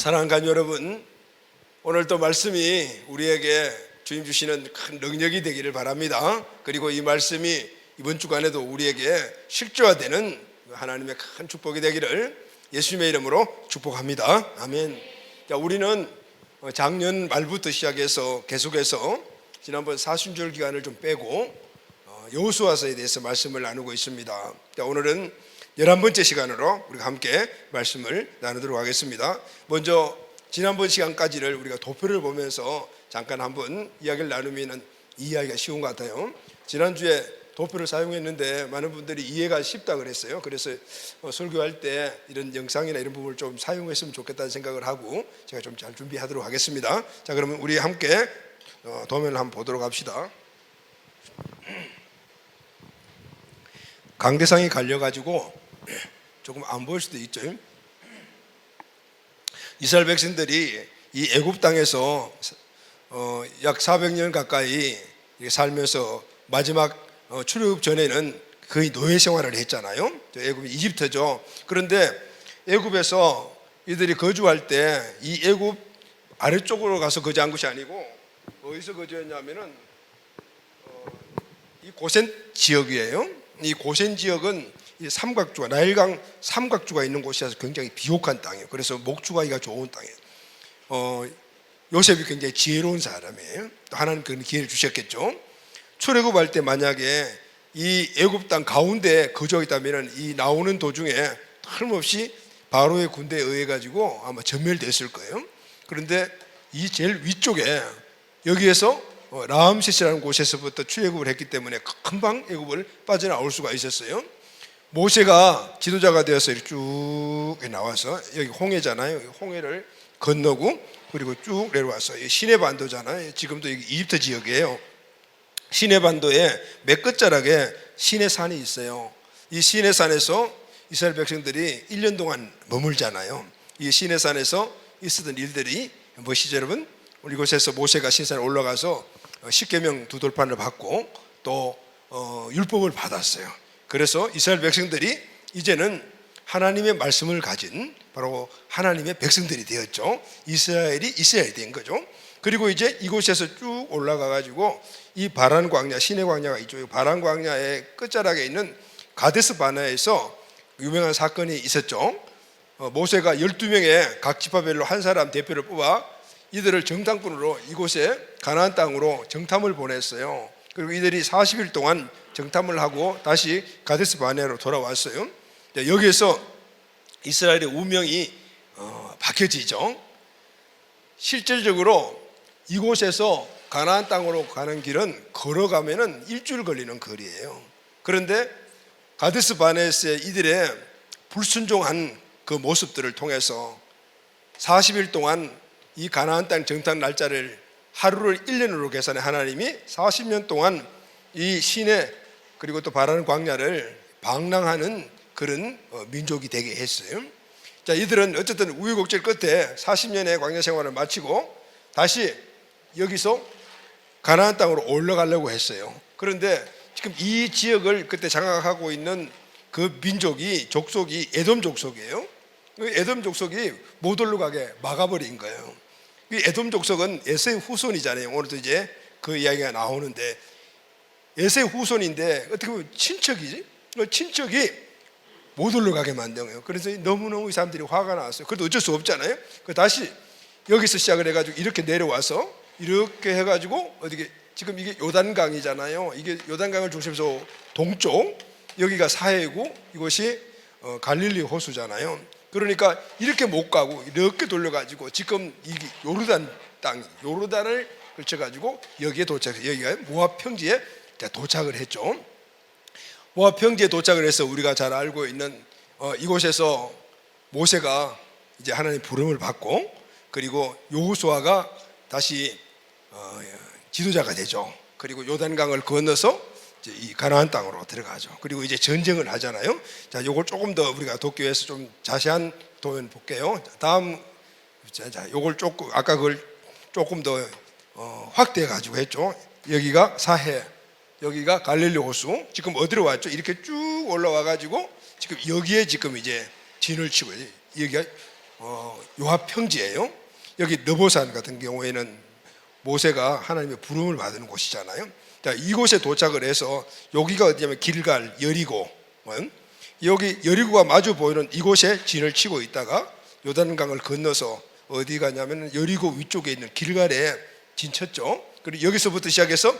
사랑하는 가족 여러분, 오늘도 말씀이 우리에게 주님 주시는 큰 능력이 되기를 바랍니다. 그리고 이 말씀이 이번 주간에도 우리에게 실제화되는 하나님의 큰 축복이 되기를 예수님의 이름으로 축복합니다. 아멘. 자, 우리는 작년 말부터 시작해서 계속해서 지난번 사순절 기간을 좀 빼고 여호수아서에 대해서 말씀을 나누고 있습니다. 자, 오늘은 11번째 시간으로 우리가 함께 말씀을 나누도록 하겠습니다. 먼저 지난번 시간까지를 우리가 도표를 보면서 잠깐 한번 이야기를 나누면 이해하기가 쉬운 것 같아요. 지난주에 도표를 사용했는데 많은 분들이 이해가 쉽다 그랬어요. 그래서 설교할 때 이런 영상이나 이런 부분을 좀 사용했으면 좋겠다는 생각을 하고 제가 좀 잘 준비하도록 하겠습니다. 자, 그러면 우리 함께 도면을 한번 보도록 합시다. 강대상이 갈려가지고 조금 안 보일 수도 있죠. 이스라엘 백성들이 이 애굽 땅에서 약 400년 가까이 살면서 마지막 출애굽 전에는 거의 노예 생활을 했잖아요. 애굽이 이집트죠. 그런데 애굽에서 이들이 거주할 때 이 애굽 아래쪽으로 가서 거주한 것이 아니고 어디서 거주했냐면은 이 고센 지역이에요. 이 고센 지역은 이 삼각주가 나일강 삼각주가 있는 곳이라서 굉장히 비옥한 땅이에요. 그래서 목축하기가 좋은 땅이에요. 요셉이 굉장히 지혜로운 사람이에요. 또 하나님 그런 기회를 주셨겠죠. 출애굽할 때 만약에 이 애굽 땅 가운데 거주하겠다면 이 나오는 도중에 틀림없이 바로의 군대에 의해 가지고 아마 전멸됐을 거예요. 그런데 이 제일 위쪽에 여기에서 라암세스라는 곳에서부터 출애굽을 했기 때문에 금방 애굽을 빠져나올 수가 있었어요. 모세가 지도자가 되어서 이렇게 쭉 나와서 여기 홍해잖아요. 홍해를 건너고 그리고 쭉 내려와서 시내 반도잖아요. 지금도 여기 이집트 지역이에요. 시내 반도에 맨 끝자락에 시내산이 있어요. 이 시내산에서 이스라엘 백성들이 1년 동안 머물잖아요. 이 시내산에서 있었던 일들이 무엇이죠, 여러분? 이곳에서 모세가 신산에 올라가서 십계명 두 돌판을 받고 또 율법을 받았어요. 그래서 이스라엘 백성들이 이제는 하나님의 말씀을 가진 바로 하나님의 백성들이 되었죠. 이스라엘이 된 거죠. 그리고 이제 이곳에서 쭉 올라가 가지고 이 바란 광야, 시내 광야가 있죠. 바란 광야의 끝자락에 있는 가데스 바네아에서 유명한 사건이 있었죠. 모세가 12명의 각 지파별로 한 사람 대표를 뽑아 이들을 정탐꾼으로 이곳에 가나안 땅으로 정탐을 보냈어요. 그리고 이들이 40일 동안 정탐을 하고 다시 가데스 바네아로 돌아왔어요. 여기에서 이스라엘의 운명이 밝혀지죠. 실질적으로 이곳에서 가나안 땅으로 가는 길은 걸어가면은 일주일 걸리는 거리예요. 그런데 가데스 바네아에서 이들의 불순종한 그 모습들을 통해서 40일 동안 이 가나안 땅 정탐 날짜를 하루를 1년으로 계산해 하나님이 40년 동안 이 시내 그리고 또 바라는 광야를 방랑하는 그런 민족이 되게 했어요. 자, 이들은 어쨌든 우여곡절 끝에 40년의 광야 생활을 마치고 다시 여기서 가나안 땅으로 올라가려고 했어요. 그런데 지금 이 지역을 그때 장악하고 있는 그 민족이 족속이 에돔 족속이에요. 에돔 족속이 못 올라가게 막아버린 거예요. 에돔 족속은 에서의 후손이잖아요. 오늘도 이제 그 이야기가 나오는데 에서의 후손인데 어떻게 보면 친척이지? 친척이 못 올라가게 만든 거예요. 그래서 너무너무 이 사람들이 화가 나왔어요. 그래도 어쩔 수 없잖아요. 다시 여기서 시작을 해가지고 이렇게 내려와서 이렇게 해가지고 어떻게 지금 이게 요단강이잖아요. 이게 요단강을 중심으로 동쪽 여기가 사해고 이곳이 갈릴리 호수잖아요. 그러니까 이렇게 못 가고 이렇게 돌려가지고 지금 이 요르단 땅, 요르단을 걸쳐가지고 여기에 여기가 모압 평지에 도착을 했죠. 모압 평지에 도착을 해서 우리가 잘 알고 있는 이곳에서 모세가 이제 하나님 부름을 받고 그리고 여호수아가 다시 지도자가 되죠. 그리고 요단강을 건너서 이 가나안 땅으로 들어가죠. 그리고 이제 전쟁을 하잖아요. 자, 요걸 조금 더 우리가 돕기 위해서 좀 자세한 도면 볼게요. 다음, 자, 요걸 조금 아까 그걸 조금 더 확대해 가지고 했죠. 여기가 사해, 여기가 갈릴리 호수. 지금 어디로 왔죠? 이렇게 쭉 올라와 가지고 지금 여기에 지금 이제 진을 치고 여기가 요압 평지예요. 여기 느보산 같은 경우에는 모세가 하나님의 부름을 받는 곳이잖아요. 자, 이곳에 도착을 해서 여기가 어디냐면 길갈, 여리고. 여기 여리고가 마주 보이는 이곳에 진을 치고 있다가 요단강을 건너서 어디 가냐면 여리고 위쪽에 있는 길갈에 진 쳤죠. 그리고 여기서부터 시작해서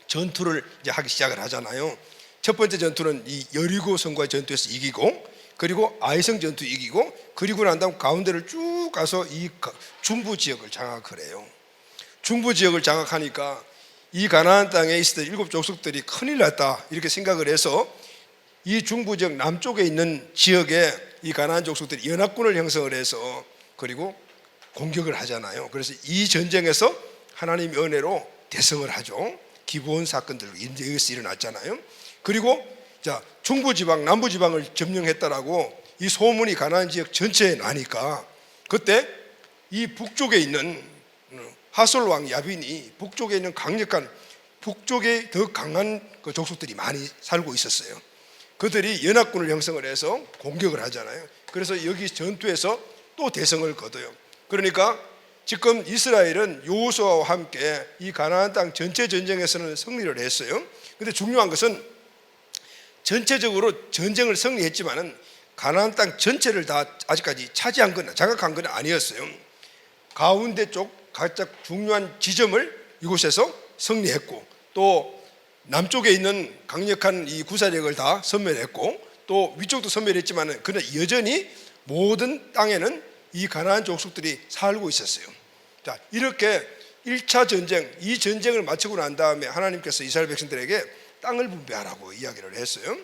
전투를 이제 하기 시작을 하잖아요. 첫 번째 전투는 이 여리고 성과의 전투에서 이기고, 그리고 아이성 전투 이기고, 그리고 난 다음 가운데를 쭉 가서 이 중부 지역을 장악을 해요. 중부 지역을 장악하니까 이 가나안 땅에 있었던 7 족속들이 큰일 났다 이렇게 생각을 해서 이 중부 지역 남쪽에 있는 지역에 이 가나안 족속들이 연합군을 형성을 해서 그리고 공격을 하잖아요. 그래서 이 전쟁에서 하나님의 은혜로 대성을 하죠. 기브온 사건들 여기서 일어났잖아요. 그리고 자, 중부 지방, 남부 지방을 점령했다라고 이 소문이 가나안 지역 전체에 나니까 그때 이 북쪽에 있는 하솔 왕 야빈이 북쪽에 있는 강력한 북쪽에 더 강한 그 족속들이 많이 살고 있었어요. 그들이 연합군을 형성을 해서 공격을 하잖아요. 그래서 여기 전투에서 또 대성을 거둬요. 그러니까 지금 이스라엘은 여호수아와 함께 이 가나안 땅 전체 전쟁에서는 승리를 했어요. 근데 중요한 것은 전체적으로 전쟁을 승리했지만은 가나안 땅 전체를 다 아직까지 차지한 건 장악한 건 아니었어요. 가운데 쪽 각각 중요한 지점을 이곳에서 승리했고, 또 남쪽에 있는 강력한 이 구사력을 다 섬멸했고, 또 위쪽도 섬멸했지만은 그러나 여전히 모든 땅에는 이 가나안 족속들이 살고 있었어요. 자, 이렇게 1차 전쟁, 이 전쟁을 마치고 난 다음에 하나님께서 이스라엘 백성들에게 땅을 분배하라고 이야기를 했어요.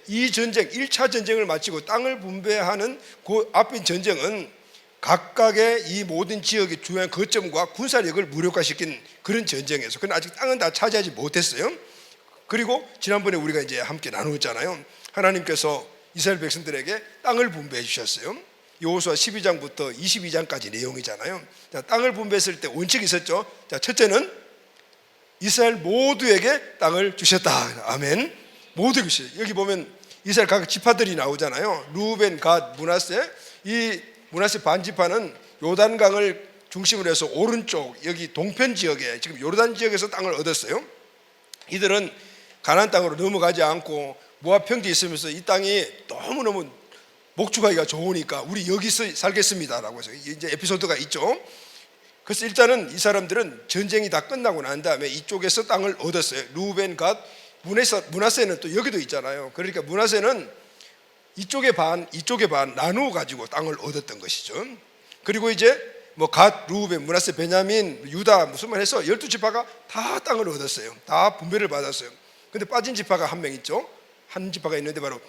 이 전쟁, 1차 전쟁을 마치고 땅을 분배하는 그 앞인 전쟁은 각각의 이 모든 지역의 중요한 거점과 군사력을 무력화시킨 그런 전쟁에서, 그러나 아직 땅은 다 차지하지 못했어요. 그리고 지난번에 우리가 이제 함께 나누었잖아요. 하나님께서 이스라엘 백성들에게 땅을 분배해 주셨어요. 여호수아 12장부터 22장까지 내용이잖아요. 자, 땅을 분배했을 때 원칙이 있었죠. 자, 첫째는 이스라엘 모두에게 땅을 주셨다. 아멘. 모두에게 주셨어요. 여기 보면 이스라엘 각 지파들이 나오잖아요. 루벤, 갓, 므낫세. 이 므낫세 반지파는 요단강을 중심으로 해서 오른쪽 여기 동편 지역에 지금 요르단 지역에서 땅을 얻었어요. 이들은 가나안 땅으로 넘어가지 않고 모압 평지에 있으면서 이 땅이 너무너무 목축하기가 좋으니까 우리 여기서 살겠습니다라고 해서 이제 에피소드가 있죠. 그래서 일단은 이 사람들은 전쟁이 다 끝나고 난 다음에 이쪽에서 땅을 얻었어요. 루벤, 갓, 므낫세는 또 여기도 있잖아요. 그러니까 므낫세는 이쪽에 반 나누어 가지고 땅을 얻었던 것이죠. 그리고 이제 뭐 갓, 루벤, 므낫세, 베냐민, 유다 무슨 말 해서 12지파가 다 땅을 얻었어요. 다 분배를 받았어요. 근데 빠진 지파가 한 명 있죠. 한 지파가 있는데 바로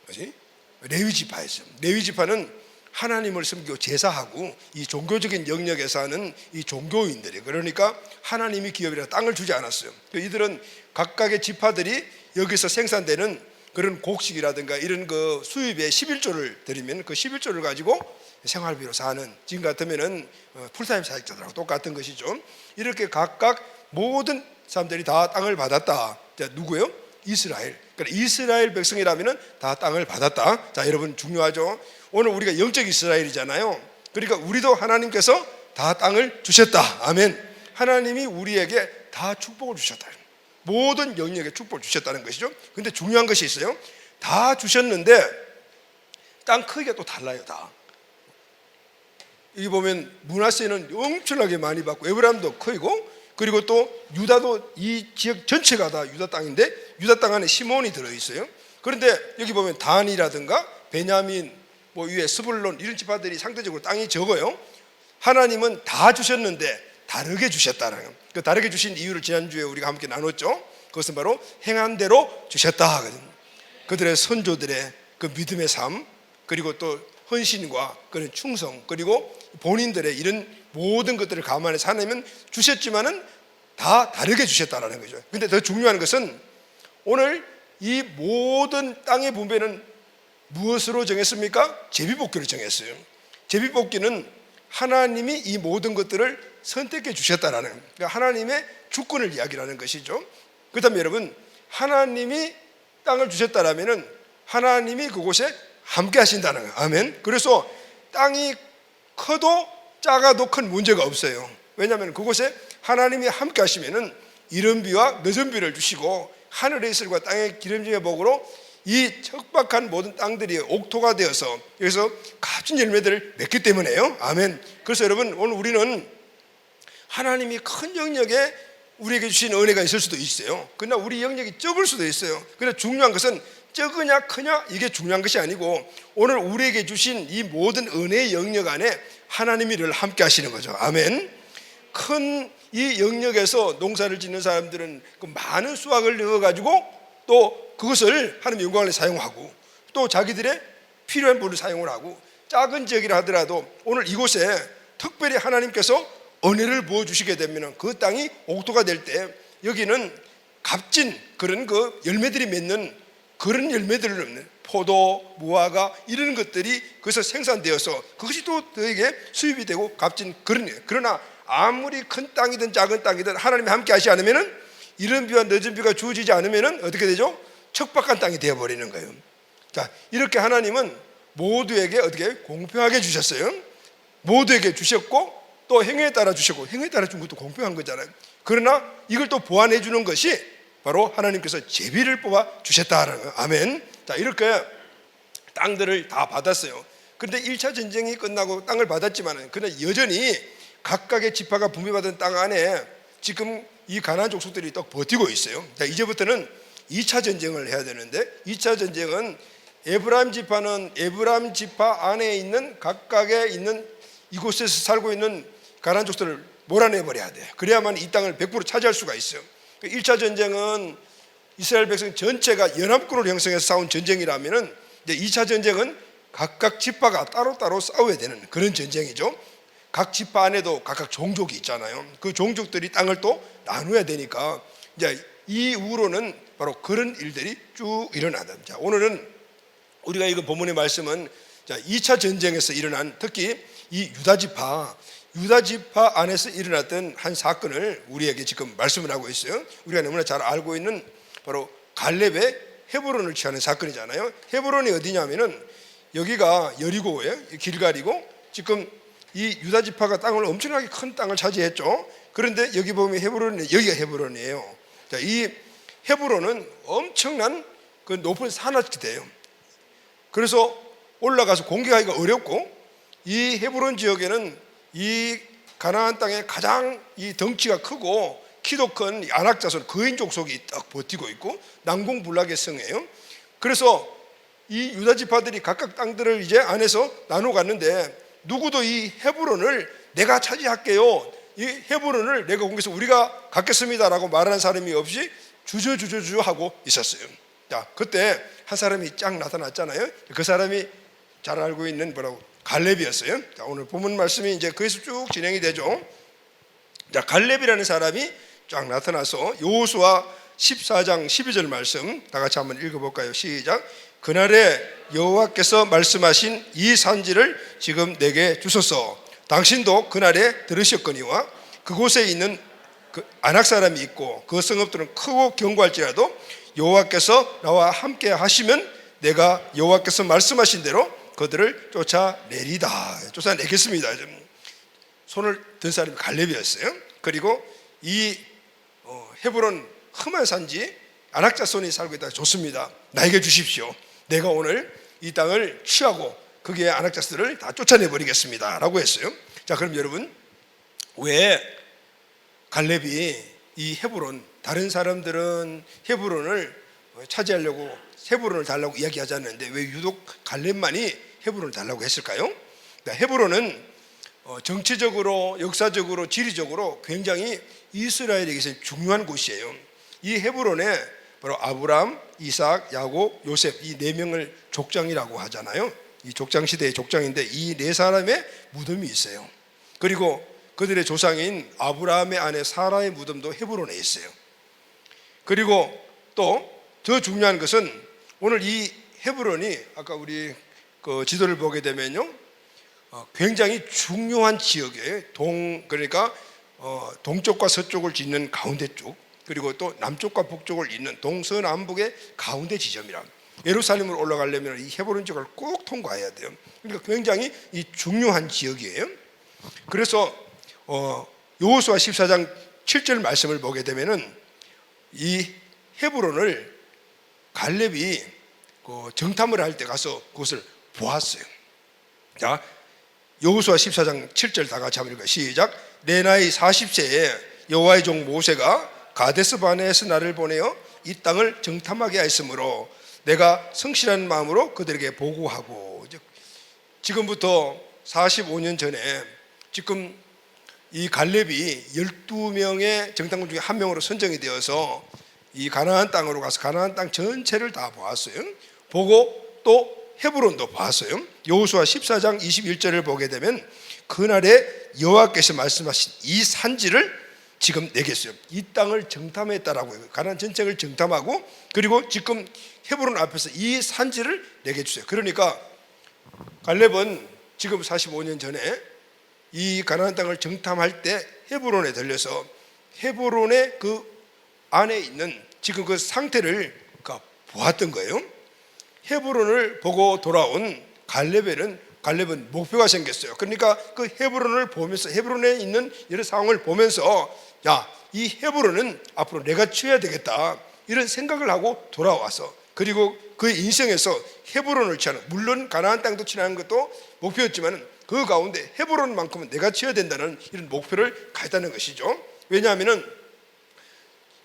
뭐지? 레위 지파였어요. 레위 지파는 하나님을 섬기고 제사하고 이 종교적인 영역에서 하는 이 종교인들이, 그러니까 하나님이 기업이라 땅을 주지 않았어요. 이들은 각각의 지파들이 여기서 생산되는 그런 곡식이라든가 이런 그 수입에 11조를 드리면 그 11조를 가지고 생활비로 사는, 지금 같으면은 풀타임 사역자들하고 똑같은 것이죠. 이렇게 각각 모든 사람들이 다 땅을 받았다. 자, 누구요? 이스라엘. 그러니까 이스라엘 백성이라면은 다 땅을 받았다. 자, 여러분 중요하죠. 오늘 우리가 영적 이스라엘이잖아요. 그러니까 우리도 하나님께서 다 땅을 주셨다. 아멘. 하나님이 우리에게 다 축복을 주셨다. 모든 영역에 축복을 주셨다는 것이죠. 근데 중요한 것이 있어요. 다 주셨는데 땅 크기가 또 달라요. 다. 여기 보면 므낫세는 엄청나게 많이 받고 에브라임도 크고, 그리고 또 유다도 이 지역 전체가 다 유다 땅인데 유다 땅 안에 시몬이 들어있어요. 그런데 여기 보면 단이라든가 베냐민, 뭐 위에 스불론 이런 지파들이 상대적으로 땅이 적어요. 하나님은 다 주셨는데 다르게 주셨다는 거예요. 그 다르게 주신 이유를 지난주에 우리가 함께 나눴죠. 그것은 바로 행한 대로 주셨다. 그들의 선조들의 그 믿음의 삶, 그리고 또 헌신과 그런 충성, 그리고 본인들의 이런 모든 것들을 감안해서 하나님은 주셨지만은 다 다르게 주셨다라는 거죠. 근데 더 중요한 것은 오늘 이 모든 땅의 분배는 무엇으로 정했습니까? 제비뽑기로 정했어요. 제비뽑기는 하나님이 이 모든 것들을 선택해 주셨다라는, 그러니까 하나님의 주권을 이야기하는 것이죠. 그렇다면 여러분, 하나님이 땅을 주셨다라면은 하나님이 그곳에 함께 하신다는 거예요. 아멘. 그래서 땅이 커도 작아도 큰 문제가 없어요. 왜냐하면 그곳에 하나님이 함께 하시면은 이른 비와 늦은 비를 주시고 하늘의 이슬과 땅의 기름짐의 복으로 이 척박한 모든 땅들이 옥토가 되어서 여기서 값진 열매들을 맺기 때문에요. 아멘. 그래서 여러분, 오늘 우리는 하나님이 큰 영역에 우리에게 주신 은혜가 있을 수도 있어요. 그러나 우리 영역이 적을 수도 있어요. 그러나 중요한 것은 적으냐 크냐 이게 중요한 것이 아니고 오늘 우리에게 주신 이 모든 은혜의 영역 안에 하나님이 늘 함께 하시는 거죠. 아멘. 큰 이 영역에서 농사를 짓는 사람들은 그 많은 수확을 넣어가지고 또 그것을 하나님의 영광을 사용하고 또 자기들의 필요한 부분을 사용을 하고 작은 지역이라 하더라도 오늘 이곳에 특별히 하나님께서 은혜를 부어주시게 되면 그 땅이 옥토가 될 때 여기는 값진 그런 그 열매들이 맺는 그런 열매들을 얻는 포도, 무화과 이런 것들이 거기서 생산되어서 그것이 또 너에게 수입이 되고 값진 그런. 그러나 아무리 큰 땅이든 작은 땅이든 하나님이 함께 하시지 않으면은 이른 비와 늦은 비가 주어지지 않으면은 어떻게 되죠? 척박한 땅이 되어버리는 거예요. 자, 이렇게 하나님은 모두에게 어떻게 공평하게 주셨어요. 모두에게 주셨고 또 행위에 따라 주셨고 행위에 따라 준 것도 공평한 거잖아요. 그러나 이걸 또 보완해 주는 것이 바로 하나님께서 제비를 뽑아 주셨다라는 거예요. 아멘. 자, 이렇게 땅들을 다 받았어요. 그런데 1차 전쟁이 끝나고 땅을 받았지만 그러나 여전히 각각의 지파가 분배받은 땅 안에 지금 이 가나안 족속들이 또 버티고 있어요. 자, 이제부터는 2차 전쟁을 해야 되는데 2차 전쟁은 에브라임 지파는 에브라임 지파 안에 있는 각각에 있는 이곳에서 살고 있는 가나안 족속들을 몰아내버려야 돼요. 그래야만 이 땅을 100% 차지할 수가 있어요. 1차 전쟁은 이스라엘 백성 전체가 연합군을 형성해서 싸운 전쟁이라면 이제 2차 전쟁은 각각 지파가 따로따로 싸워야 되는 그런 전쟁이죠. 각 지파 안에도 각각 종족이 있잖아요. 그 종족들이 땅을 또 나눠야 되니까 이제 이후로는 바로 그런 일들이 쭉 일어나다. 자, 오늘은 우리가 이거 본문의 말씀은 자, 2차 전쟁에서 일어난 특히 이 유다 지파 안에서 일어났던 한 사건을 우리에게 지금 말씀을 하고 있어요. 우리가 너무나 잘 알고 있는 바로 갈렙의 헤브론을 취하는 사건이잖아요. 헤브론이 어디냐면은 여기가 여리고예요. 길갈이고 지금 이 유다 지파가 땅을 엄청나게 큰 땅을 차지했죠. 그런데 여기 보면 여기가 헤브론이에요. 자, 이 헤브론은 엄청난 그 높은 산악지대예요. 그래서 올라가서 공격하기가 어렵고 이 헤브론 지역에는 이 가나안 땅에 가장 이 덩치가 크고 키도 큰 안악자손 거인 족속이 딱 버티고 있고 난공불락의 성이에요. 그래서 이 유다 지파들이 각각 땅들을 이제 안에서 나눠 갔는데 누구도 이 헤브론을 내가 차지할게요, 이 헤브론을 내가 공개해서 우리가 갖겠습니다라고 말하는 사람이 없이 주저주저 하고 있었어요. 자, 그때 한 사람이 쫙 나타났잖아요. 그 사람이 잘 알고 있는 뭐라고 갈렙이었어요. 자, 오늘 본문 말씀이 이제 거기서 쭉 진행이 되죠. 자, 갈렙이라는 사람이 쫙 나타나서 여호수아 14장 12절 말씀 다 같이 한번 읽어볼까요? 시작. 그날에 여호와께서 말씀하신 이 산지를 지금 내게 주소서. 당신도 그날에 들으셨거니와 그곳에 있는 그 아낙 사람이 있고 그 성읍들은 크고 견고할지라도 여호와께서 나와 함께 하시면 내가 여호와께서 말씀하신 대로 그들을 쫓아내리다. 쫓아내겠습니다. 손을 든 사람이 갈렙이었어요. 그리고 이 헤브론 험한 산지 아낙 자손이 살고 있다. 좋습니다. 나에게 주십시오. 내가 오늘 이 땅을 취하고 거기에 아낙 자손들을 다 쫓아내버리겠습니다 라고 했어요. 자, 그럼 여러분, 왜 갈렙이 이 헤브론, 다른 사람들은 헤브론을 차지하려고 헤브론을 달라고 이야기하지 않는데 왜 유독 갈렙만이 헤브론을 달라고 했을까요? 헤브론은 정치적으로, 역사적으로, 지리적으로 굉장히 이스라엘에게서 중요한 곳이에요. 이 헤브론에 바로 아브라함, 이삭, 야곱, 요셉 이 네 명을 족장이라고 하잖아요. 이 족장 시대의 족장인데 이 네 사람의 무덤이 있어요. 그리고 그들의 조상인 아브라함의 아내 사라의 무덤도 헤브론에 있어요. 그리고 또 더 중요한 것은 오늘 이 헤브론이 아까 우리 그 지도를 보게 되면요, 굉장히 중요한 지역이에요. 그러니까 동쪽과 서쪽을 잇는 가운데 쪽, 그리고 또 남쪽과 북쪽을 잇는 동서남북의 가운데 지점이라. 예루살렘으로 올라가려면 이 헤브론 지역을 꼭 통과해야 돼요. 그러니까 굉장히 이 중요한 지역이에요. 그래서 여호수아 14장 7절 말씀을 보게 되면은 이 헤브론을 갈렙이 정탐을 할 때 가서 그것을 보았어요. 자, 여호수아 14장 7절 다 같이 한번 읽어요. 시작. 내 나이 40세에 여호와의 종 모세가 가데스 바네에서 나를 보내어 이 땅을 정탐하게 하였으므로 내가 성실한 마음으로 그들에게 보고하고. 지금부터 45년 전에 지금 이 갈렙이 12명의 정탐꾼 중에 한 명으로 선정이 되어서 이 가나안 땅으로 가서 가나안 땅 전체를 다 보았어요. 보고 또 헤브론도 봤어요. 여호수아 14장 21절을 보게 되면 그날에 여호와께서 말씀하신 이 산지를 지금 내겠어요. 이 땅을 정탐했다라고 해요. 가나안 전체를 정탐하고 그리고 지금 헤브론 앞에서 이 산지를 내게 주세요. 그러니까 갈렙은 지금 45년 전에 이 가나안 땅을 정탐할 때 헤브론에 들려서 헤브론의 그 안에 있는 지금 그 상태를 보았던 거예요. 헤브론을 보고 돌아온 갈렙은 목표가 생겼어요. 그러니까 그 헤브론을 보면서 헤브론에 있는 여러 상황을 보면서 야, 이 헤브론은 앞으로 내가 취해야 되겠다 이런 생각을 하고 돌아와서 그리고 그 인생에서 헤브론을 취하는, 물론 가나안 땅도 취하는 것도 목표였지만 그 가운데 헤브론만큼은 내가 취해야 된다는 이런 목표를 가졌다는 것이죠. 왜냐하면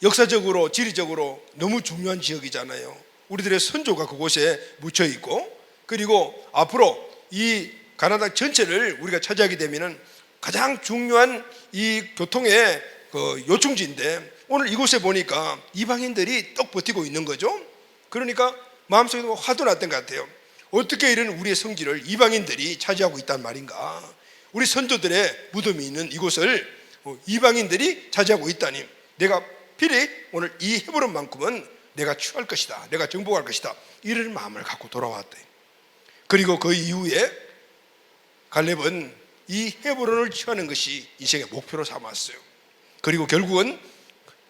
역사적으로 지리적으로 너무 중요한 지역이잖아요. 우리들의 선조가 그곳에 묻혀 있고 그리고 앞으로 이 가나안 땅 전체를 우리가 차지하게 되면 가장 중요한 이 교통의 그 요충지인데 오늘 이곳에 보니까 이방인들이 떡 버티고 있는 거죠. 그러니까 마음속에 화도 났던 것 같아요. 어떻게 이런 우리의 성지를 이방인들이 차지하고 있단 말인가. 우리 선조들의 무덤이 있는 이곳을 이방인들이 차지하고 있다니 내가 필히 오늘 이 헤브론만큼은 내가 취할 것이다, 내가 정복할 것이다 이런 마음을 갖고 돌아왔대. 그리고 그 이후에 갈렙은 이 헤브론을 취하는 것이 인생의 목표로 삼았어요. 그리고 결국은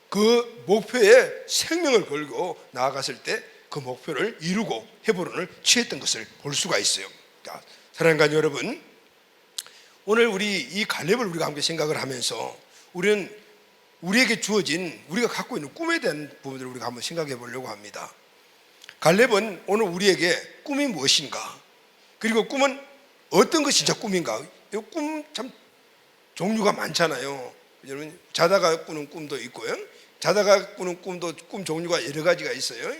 그 목표에 생명을 걸고 나아갔을 때 그 목표를 이루고 헤브론을 취했던 것을 볼 수가 있어요. 자, 사랑하는 가족 여러분, 오늘 우리 이 갈렙을 우리가 함께 생각을 하면서 우리는 우리에게 주어진 우리가 갖고 있는 꿈에 대한 부분들을 우리가 한번 생각해 보려고 합니다. 갈렙은 오늘 우리에게 꿈이 무엇인가, 그리고 꿈은 어떤 것이 진짜 꿈인가. 꿈 참 종류가 많잖아요. 여러분, 자다가 꾸는 꿈도 있고요, 자다가 꾸는 꿈도 꿈 종류가 여러 가지가 있어요.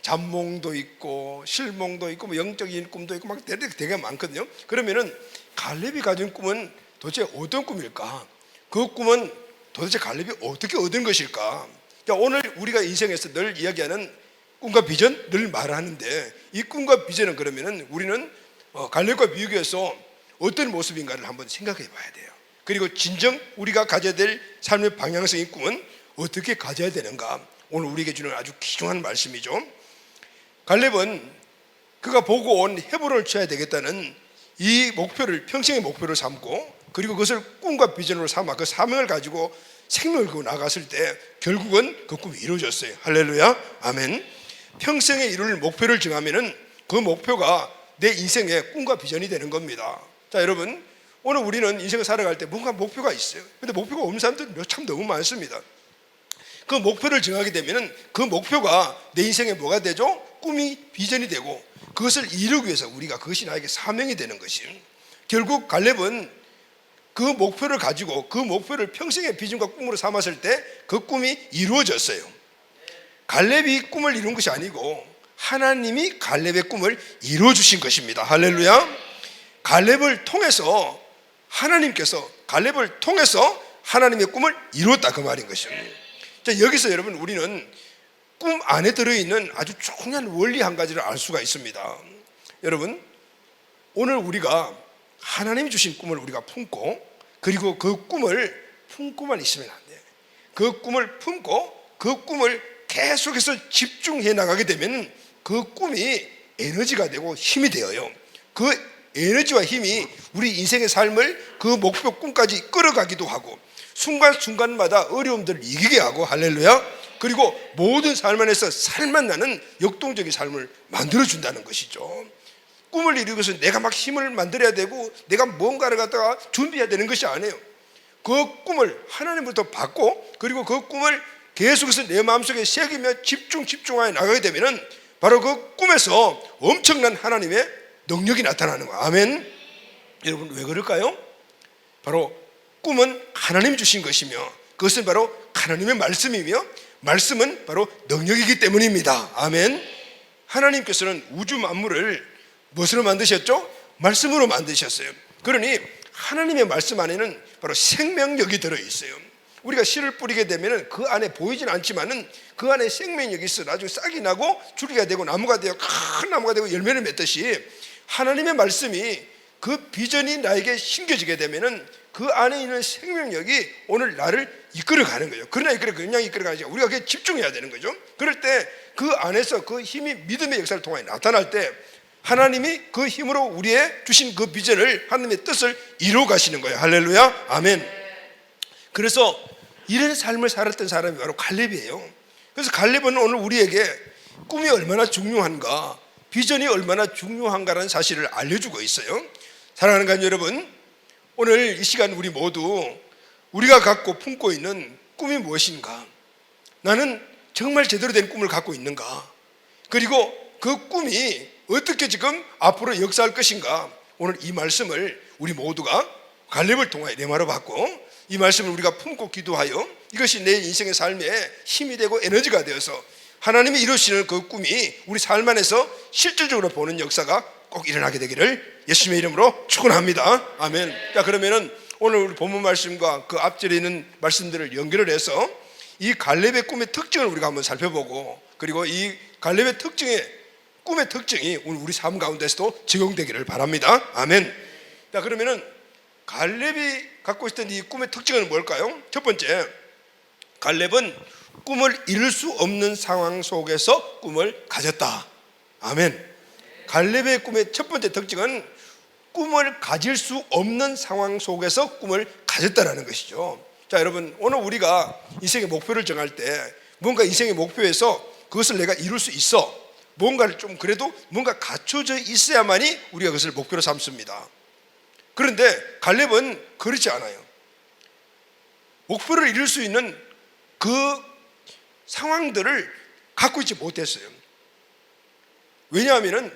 잠몽도 있고 실몽도 있고 뭐 영적인 꿈도 있고 막 되게 많거든요. 그러면은 갈렙이 가진 꿈은 도대체 어떤 꿈일까? 그 꿈은 도대체 갈렙이 어떻게 얻은 것일까? 자, 오늘 우리가 인생에서 늘 이야기하는 꿈과 비전 늘 말하는데 이 꿈과 비전은 그러면은 우리는 갈렙과 비교해서 어떤 모습인가를 한번 생각해 봐야 돼요. 그리고 진정 우리가 가져야 될 삶의 방향성인 꿈은 어떻게 가져야 되는가? 오늘 우리에게 주는 아주 귀중한 말씀이죠. 갈렙은 그가 보고 온 헤브론을 취해야 되겠다는 이 목표를 평생의 목표를 삼고 그리고 그것을 꿈과 비전으로 삼아 그 사명을 가지고 생명을 걸고 나갔을 때 결국은 그 꿈이 이루어졌어요. 할렐루야, 아멘. 평생에 이룰 목표를 정하면은 그 목표가 내 인생의 꿈과 비전이 되는 겁니다. 자, 여러분, 오늘 우리는 인생을 살아갈 때 뭔가 목표가 있어요. 근데 목표가 없는 사람들 참 너무 많습니다. 그 목표를 정하게 되면 그 목표가 내 인생에 뭐가 되죠? 꿈이 비전이 되고 그것을 이루기 위해서 우리가 그것이 나에게 사명이 되는 것이에요. 결국 갈렙은 그 목표를 가지고 그 목표를 평생의 비전과 꿈으로 삼았을 때 그 꿈이 이루어졌어요. 갈렙이 꿈을 이룬 것이 아니고 하나님이 갈렙의 꿈을 이루어 주신 것입니다. 할렐루야. 갈렙을 통해서 하나님께서 갈렙을 통해서 하나님의 꿈을 이루었다 그 말인 것입니다. 자, 여기서 여러분 우리는 꿈 안에 들어있는 아주 중요한 원리 한 가지를 알 수가 있습니다. 여러분, 오늘 우리가 하나님이 주신 꿈을 우리가 품고 그리고 그 꿈을 품고만 있으면 안 돼요. 그 꿈을 품고 그 꿈을 계속해서 집중해 나가게 되면 그 꿈이 에너지가 되고 힘이 되어요. 그 에너지와 힘이 우리 인생의 삶을 그 목표 꿈까지 끌어가기도 하고 순간순간마다 어려움들을 이기게 하고 할렐루야, 그리고 모든 삶 안에서 살만 나는 역동적인 삶을 만들어준다는 것이죠. 꿈을 이루기 위해서 내가 막 힘을 만들어야 되고 내가 뭔가를 갖다가 준비해야 되는 것이 아니에요. 그 꿈을 하나님부터 받고 그리고 그 꿈을 계속해서 내 마음속에 새기며 집중하여 나가게 되면은 바로 그 꿈에서 엄청난 하나님의 능력이 나타나는 거예요. 아멘. 여러분 왜 그럴까요? 바로 꿈은 하나님이 주신 것이며 그것은 바로 하나님의 말씀이며 말씀은 바로 능력이기 때문입니다. 아멘. 하나님께서는 우주 만물을 무엇으로 만드셨죠? 말씀으로 만드셨어요. 그러니 하나님의 말씀 안에는 바로 생명력이 들어있어요. 우리가 씨를 뿌리게 되면 그 안에 보이지는 않지만은 그 안에 생명력이 있어. 나중에 싹이 나고 줄기가 되고 나무가 되어 큰 나무가 되고 열매를 맺듯이 하나님의 말씀이 그 비전이 나에게 심겨지게 되면은 그 안에 있는 생명력이 오늘 나를 이끌어가는 거죠. 그러나 그냥 이끌어가지 우리가 그게 집중해야 되는 거죠. 그럴 때 그 안에서 그 힘이 믿음의 역사를 통해 나타날 때 하나님이 그 힘으로 우리의 주신 그 비전을 하나님의 뜻을 이루어 가시는 거예요. 할렐루야. 아멘. 그래서 이런 삶을 살았던 사람이 바로 갈렙이에요. 그래서 갈렙은 오늘 우리에게 꿈이 얼마나 중요한가, 비전이 얼마나 중요한가라는 사실을 알려주고 있어요. 사랑하는 간 여러분, 오늘 이 시간 우리 모두 우리가 갖고 품고 있는 꿈이 무엇인가? 나는 정말 제대로 된 꿈을 갖고 있는가? 그리고 그 꿈이 어떻게 지금 앞으로 역사할 것인가? 오늘 이 말씀을 우리 모두가 갈렙을 통하여 레마로 받고 이 말씀을 우리가 품고 기도하여 이것이 내 인생의 삶에 힘이 되고 에너지가 되어서 하나님이 이루시는 그 꿈이 우리 삶 안에서 실질적으로 보는 역사가 꼭 일어나게 되기를 예수님의 이름으로 축원합니다. 아멘. 자, 그러면은 오늘 우리 본문 말씀과 그 앞절에 있는 말씀들을 연결을 해서 이 갈렙의 꿈의 특징을 우리가 한번 살펴보고 그리고 이 갈렙의 꿈의 특징이 우리 삶 가운데서도 적용되기를 바랍니다. 아멘. 자, 그러면은 갈렙이 갖고 있던 이 꿈의 특징은 뭘까요? 첫 번째, 갈렙은 꿈을 이룰 수 없는 상황 속에서 꿈을 가졌다. 아멘. 갈렙의 꿈의 첫 번째 특징은 꿈을 가질 수 없는 상황 속에서 꿈을 가졌다라는 것이죠. 자, 여러분, 오늘 우리가 인생의 목표를 정할 때 뭔가 인생의 목표에서 그것을 내가 이룰 수 있어, 뭔가를 좀 그래도 뭔가 갖춰져 있어야만이 우리가 그것을 목표로 삼습니다. 그런데 갈렙은 그렇지 않아요. 목표를 이룰 수 있는 그 상황들을 갖고 있지 못했어요. 왜냐하면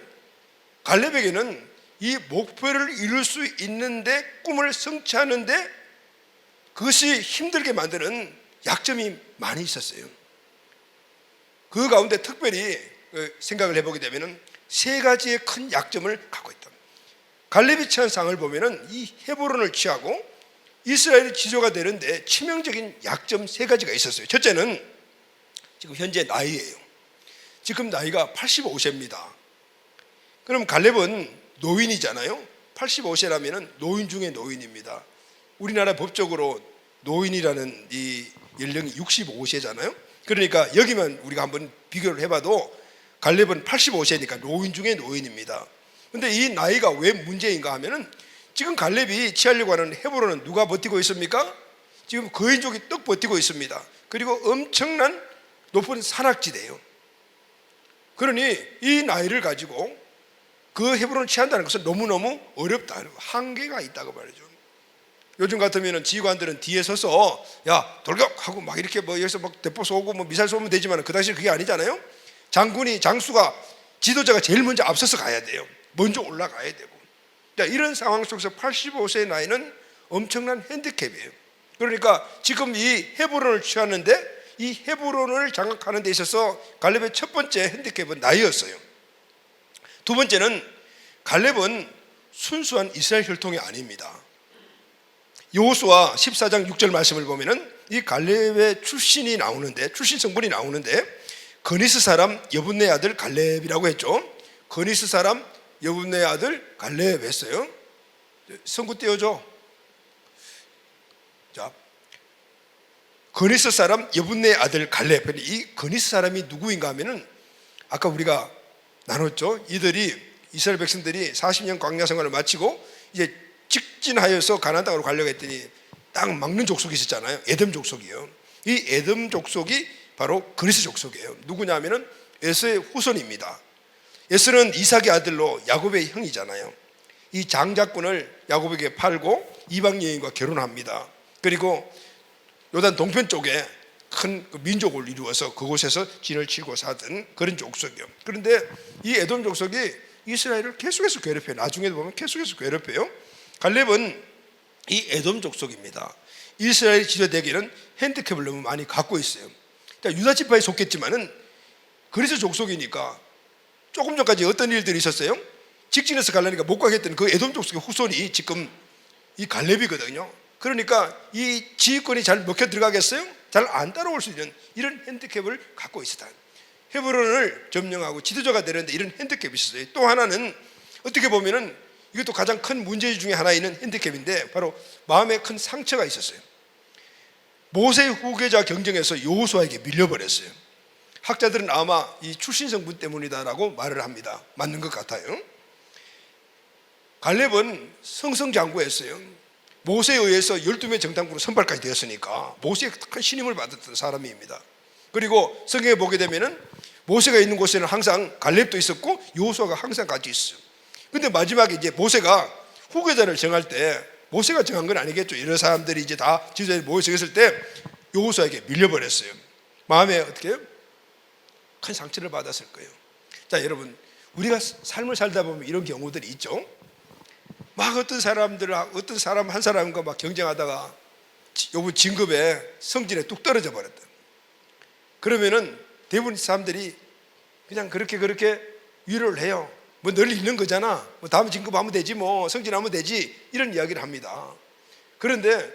갈렙에게는 이 목표를 이룰 수 있는데 꿈을 성취하는데 그것이 힘들게 만드는 약점이 많이 있었어요. 그 가운데 특별히 생각을 해보게 되면 세 가지의 큰 약점을 갖고 있다. 갈렙이 취한 상을 보면 이 헤브론을 취하고 이스라엘이 지도가 되는데 치명적인 약점 세 가지가 있었어요. 첫째는 지금 현재 나이예요. 지금 나이가 85세입니다. 그럼 갈렙은 노인이잖아요. 85세라면 노인 중에 노인입니다. 우리나라 법적으로 노인이라는 이 연령이 65세잖아요. 그러니까 여기만 우리가 한번 비교를 해봐도 갈렙은 85세니까 노인 중에 노인입니다. 그런데 이 나이가 왜 문제인가 하면은 지금 갈렙이 취하려고 하는 헤브론은 누가 버티고 있습니까? 지금 거인족이 떡 버티고 있습니다. 그리고 엄청난 높은 산악지대예요. 그러니 이 나이를 가지고 그 헤브론을 취한다는 것은 너무너무 어렵다, 한계가 있다고 말이죠. 요즘 같으면 지휘관들은 뒤에 서서 야 돌격하고 막 이렇게 뭐 여기서 막 대포 쏘고 뭐 미사일 쏘면 되지만 그 당시 그게 아니잖아요. 장수가 지도자가 제일 먼저 앞서서 가야 돼요. 먼저 올라가야 되고. 자, 이런 상황 속에서 85세의 나이는 엄청난 핸디캡이에요. 그러니까 지금 이 헤브론을 취하는데 이 헤브론을 장악하는 데 있어서 갈렙의 첫 번째 핸디캡은 나이였어요. 두 번째는 갈렙은 순수한 이스라엘 혈통이 아닙니다. 여호수아 14장 6절 말씀을 보면은 이 갈렙의 출신 성분이 나오는데 거니스 사람 여분네 아들 갈렙이라고 했죠. 거니스 사람 여분네 아들 갈렙 했어요. 성구 띄워줘. 자, 거니스 사람 여분네 아들 갈렙. 이 거니스 사람이 누구인가 하면은 아까 우리가 나눴죠. 이들이 이스라엘 백성들이 40년 광야 생활을 마치고 이제 직진하여서 가나안 땅으로 가려고 했더니 땅 막는 족속이 있었잖아요. 에돔 족속이요. 이 에돔 족속이 바로 그리스 족속이에요. 누구냐면은 에서의 후손입니다. 에서는 이삭의 아들로 야곱의 형이잖아요. 이 장자권을 야곱에게 팔고 이방 여인과 결혼합니다. 그리고 요단 동편 쪽에 큰 민족을 이루어서 그곳에서 진을 치고 사던 그런 족속이요. 그런데 이 에돔 족속이 이스라엘을 계속해서 괴롭혀요. 나중에 보면 계속해서 괴롭혀요. 갈렙은 이 에돔 족속입니다. 이스라엘이 지도되기는 핸디캡을 너무 많이 갖고 있어요. 그러니까 유다 지파에 속했지만은 그리스 족속이니까 조금 전까지 어떤 일들이 있었어요? 직진해서 가려니까 못 가겠다는 그 에돔 족속의 후손이 지금 이 갈렙이거든요. 그러니까 이 지휘권이 잘 먹혀 들어가겠어요? 잘 안 따라올 수 있는 이런 핸디캡을 갖고 있었다. 헤브론을 점령하고 지도자가 되는데 이런 핸디캡이 있었어요. 또 하나는 어떻게 보면은 이것도 가장 큰 문제 중에 하나 있는 핸디캡인데 바로 마음에 큰 상처가 있었어요. 모세 후계자 경쟁에서 여호수아에게 밀려버렸어요. 학자들은 아마 이 출신 성분 때문이다라고 말을 합니다. 맞는 것 같아요. 갈렙은 승승장구했어요. 모세에 의해서 12명 정탐꾼으로 선발까지 되었으니까 모세의 큰 신임을 받았던 사람입니다. 그리고 성경에 보게 되면은 모세가 있는 곳에는 항상 갈렙도 있었고 여호수아가 항상 같이 있어요. 근데 마지막에 이제 모세가 후계자를 정할 때 모세가 정한 건 아니겠죠. 여러 사람들이 이제 다 지도자들이 모여서 있을 때 여호수아에게 밀려버렸어요. 마음에 어떻게 해요? 큰 상처를 받았을 거예요. 자, 여러분, 우리가 삶을 살다 보면 이런 경우들이 있죠. 막 어떤 사람 한 사람과 막 경쟁하다가 요번 진급에 성진에 뚝 떨어져 버렸다. 그러면은 대부분 사람들이 그냥 그렇게 위로를 해요. 뭐 늘 있는 거잖아. 뭐 다음 진급하면 되지, 뭐 성진하면 되지, 이런 이야기를 합니다. 그런데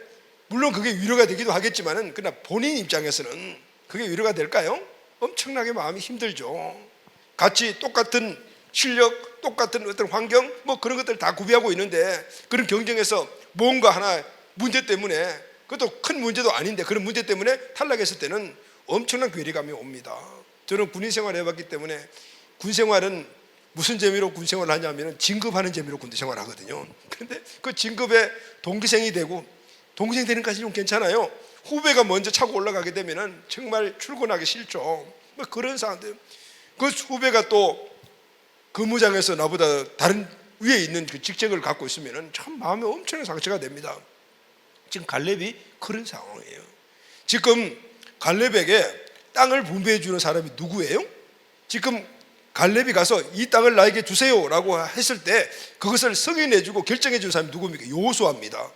물론 그게 위로가 되기도 하겠지만은 그러나 본인 입장에서는 그게 위로가 될까요? 엄청나게 마음이 힘들죠. 같이 똑같은 실력, 똑같은 어떤 환경, 뭐 그런 것들 다 구비하고 있는데 그런 경쟁에서 뭔가 하나 문제 때문에, 그것도 큰 문제도 아닌데 그런 문제 때문에 탈락했을 때는 엄청난 괴리감이 옵니다. 저는 군인 생활을 해봤기 때문에 군 생활은 무슨 재미로 군 생활을 하냐면 진급하는 재미로 군 생활을 하거든요. 그런데 그 진급에 동기생이 되고, 동기생 되는 까지는 좀 괜찮아요. 후배가 먼저 차고 올라가게 되면 정말 출근하기 싫죠. 뭐 그런 상황들. 그 후배가 또 근무장에서 나보다 다른 위에 있는 그 직책을 갖고 있으면 참 마음에 엄청난 상처가 됩니다. 지금 갈렙이 그런 상황이에요. 지금 갈렙에게 땅을 분배해 주는 사람이 누구예요? 지금 갈렙이 가서 이 땅을 나에게 주세요라고 했을 때 그것을 승인해 주고 결정해 준 사람이 누굽니까? 여호수아입니다.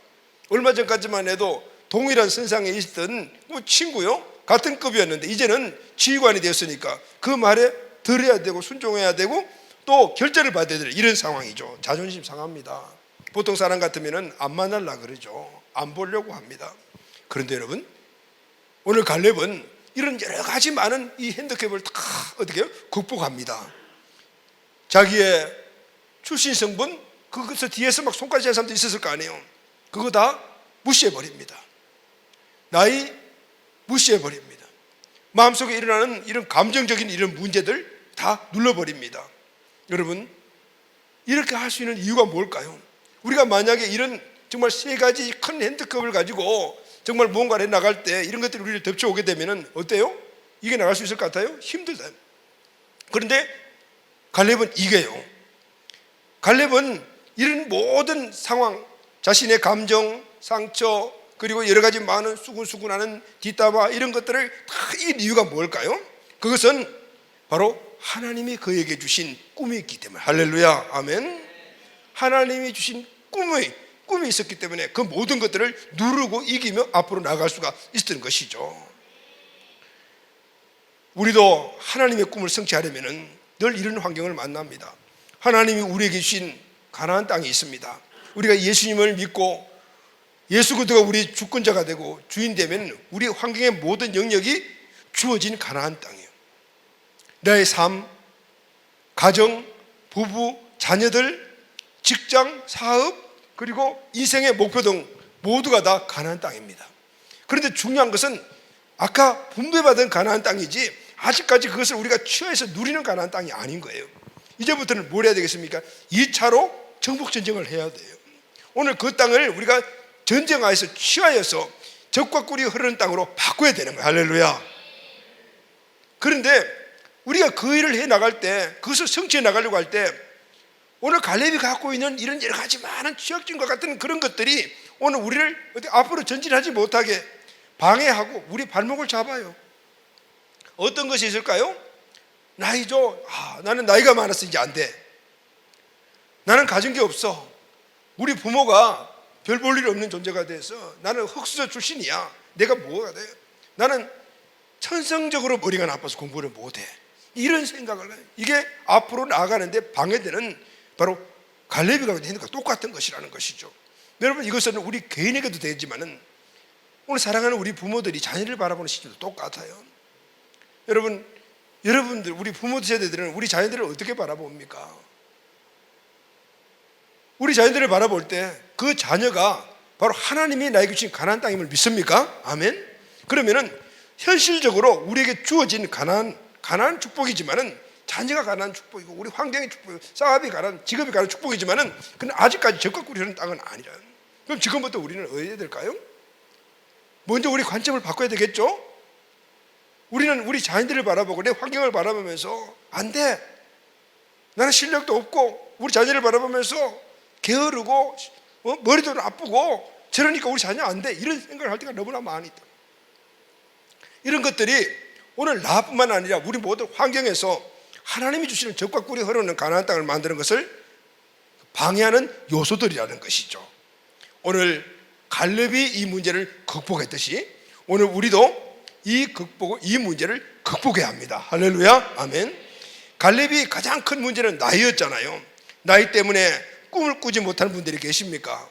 얼마 전까지만 해도 동일한 선상에 있던 친구요, 같은 급이었는데 이제는 지휘관이 되었으니까 그 말에 들어야 되고 순종해야 되고 또 결제를 받아야 될 이런 상황이죠. 자존심 상합니다. 보통 사람 같으면 안 만나려고 그러죠. 안 보려고 합니다. 그런데 여러분, 오늘 갈렙은 이런 여러 가지 많은 이 핸디캡을 다 어떻게 해요? 극복합니다. 자기의 출신 성분, 그것을 뒤에서 막 손까지 한 사람도 있었을 거 아니에요. 그거 다 무시해버립니다. 나이 무시해버립니다. 마음속에 일어나는 이런 감정적인 이런 문제들 다 눌러버립니다. 여러분, 이렇게 할 수 있는 이유가 뭘까요? 우리가 만약에 이런 정말 세 가지 큰 핸디캡을 가지고 정말 무언가를 해나갈 때 이런 것들이 우리를 덮쳐오게 되면 어때요? 이게 나갈 수 있을 것 같아요? 힘들다. 그런데 갈렙은 이겨요. 갈렙은 이런 모든 상황, 자신의 감정, 상처, 그리고 여러 가지 많은 수군수군하는 뒷담화, 이런 것들을 다 이긴 이유가 뭘까요? 그것은 바로 하나님이 그에게 주신 꿈이 있기 때문에. 할렐루야, 아멘. 하나님이 주신 꿈이 있었기 때문에 그 모든 것들을 누르고 이기며 앞으로 나아갈 수가 있었던 것이죠. 우리도 하나님의 꿈을 성취하려면 늘 이런 환경을 만납니다. 하나님이 우리에게 주신 가나안 땅이 있습니다. 우리가 예수님을 믿고 예수 그리스도가 우리 주권자가 되고 주인 되면 우리 환경의 모든 영역이 주어진 가나안 땅이에요. 나의 삶, 가정, 부부, 자녀들, 직장, 사업, 그리고 인생의 목표 등 모두가 다 가나안 땅입니다. 그런데 중요한 것은 아까 분배받은 가나안 땅이지 아직까지 그것을 우리가 취하해서 누리는 가나안 땅이 아닌 거예요. 이제부터는 뭘 해야 되겠습니까? 2차로 정복전쟁을 해야 돼요. 오늘 그 땅을 우리가 전쟁하여서 취하여서 적과 꿀이 흐르는 땅으로 바꿔야 되는 거예요. 할렐루야. 그런데 우리가 그 일을 해 나갈 때, 그것을 성취해 나가려고 할 때 오늘 갈렙이 갖고 있는 이런 여러 가지 많은 지역진과 같은 그런 것들이 오늘 우리를 앞으로 전진하지 못하게 방해하고 우리 발목을 잡아요. 어떤 것이 있을까요? 나이죠. 나는 나이가 많아서 이제 안 돼. 나는 가진 게 없어. 우리 부모가 별 볼 일 없는 존재가 돼서 나는 흙수저 출신이야. 내가 뭐가 돼? 나는 천성적으로 머리가 나빠서 공부를 못해. 이런 생각을 해요. 이게 앞으로 나아가는데 방해되는 바로 갈렙이가 하는 것과 똑같은 것이라는 것이죠. 여러분, 이것은 우리 개인에게도 되지만은 오늘 사랑하는 우리 부모들이 자녀를 바라보는 시점도 똑같아요. 여러분들 우리 부모 세대들은 우리 자녀들을 어떻게 바라봅니까? 우리 자녀들을 바라볼 때 그 자녀가 바로 하나님이 나에게 주신 가나안 땅임을 믿습니까? 아멘. 그러면은 현실적으로 우리에게 주어진 가나안 축복이지만은 자녀가 가나안 축복이고 우리 환경의 축복이고 사업이 가나안, 직업이 가나안 축복이지만은 그는 아직까지 적과 꿀이라는 땅은 아니라. 그럼 지금부터 우리는 어디 해야 될까요? 먼저 우리 관점을 바꿔야 되겠죠? 우리는 우리 자녀들을 바라보고 내 환경을 바라보면서 안 돼. 나는 실력도 없고 우리 자녀를 바라보면서 게으르고 머리도 나쁘고 저러니까 우리 자녀 안 돼. 이런 생각을 할 때가 너무나 많이 있다. 이런 것들이 오늘 나뿐만 아니라 우리 모든 환경에서 하나님이 주시는 적과 꿀이 흐르는 가나안 땅을 만드는 것을 방해하는 요소들이라는 것이죠. 오늘 갈렙이 이 문제를 극복했듯이 오늘 우리도 이 문제를 극복해야 합니다. 할렐루야, 아멘. 갈렙이 가장 큰 문제는 나이였잖아요. 나이 때문에 꿈을 꾸지 못하는 분들이 계십니까?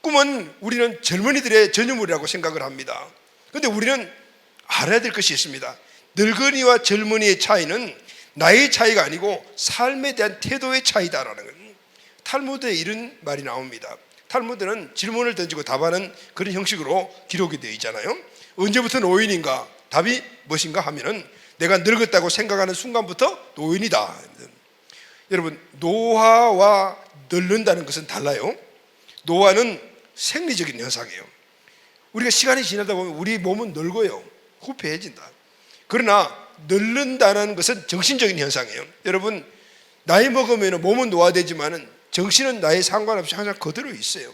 꿈은 우리는 젊은이들의 전유물이라고 생각을 합니다. 그런데 우리는 알아야 될 것이 있습니다. 늙은이와 젊은이의 차이는 나이의 차이가 아니고 삶에 대한 태도의 차이다라는 거예요. 탈무드에 이런 말이 나옵니다. 탈무드는 질문을 던지고 답하는 그런 형식으로 기록이 되어 있잖아요. 언제부터 노인인가? 답이 무엇인가 하면은 내가 늙었다고 생각하는 순간부터 노인이다. 여러분, 노화와 늙는다는 것은 달라요. 노화는 생리적인 현상이에요. 우리가 시간이 지나다 보면 우리 몸은 늙어요. 후패해진다. 그러나 늙는다는 것은 정신적인 현상이에요. 여러분, 나이 먹으면 몸은 노화되지만 정신은 나이에 상관없이 항상 그대로 있어요.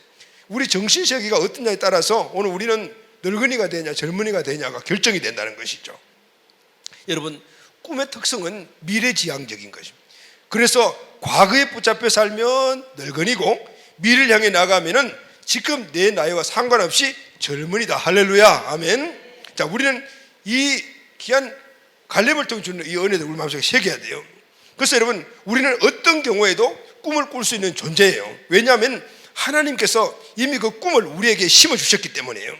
우리 정신 세계가 어떠냐에 따라서 오늘 우리는 늙은이가 되냐 젊은이가 되냐가 결정이 된다는 것이죠. 여러분, 꿈의 특성은 미래지향적인 것입니다. 그래서 과거에 붙잡혀 살면 늙은이고 미래를 향해 나가면은 지금 내 나이와 상관없이 젊은이다. 할렐루야, 아멘. 자, 우리는 이 귀한 갈렙을 통해 주는 이 은혜를 우리 마음속에 새겨야 돼요. 그래서 여러분, 우리는 어떤 경우에도 꿈을 꿀 수 있는 존재예요. 왜냐하면 하나님께서 이미 그 꿈을 우리에게 심어주셨기 때문이에요.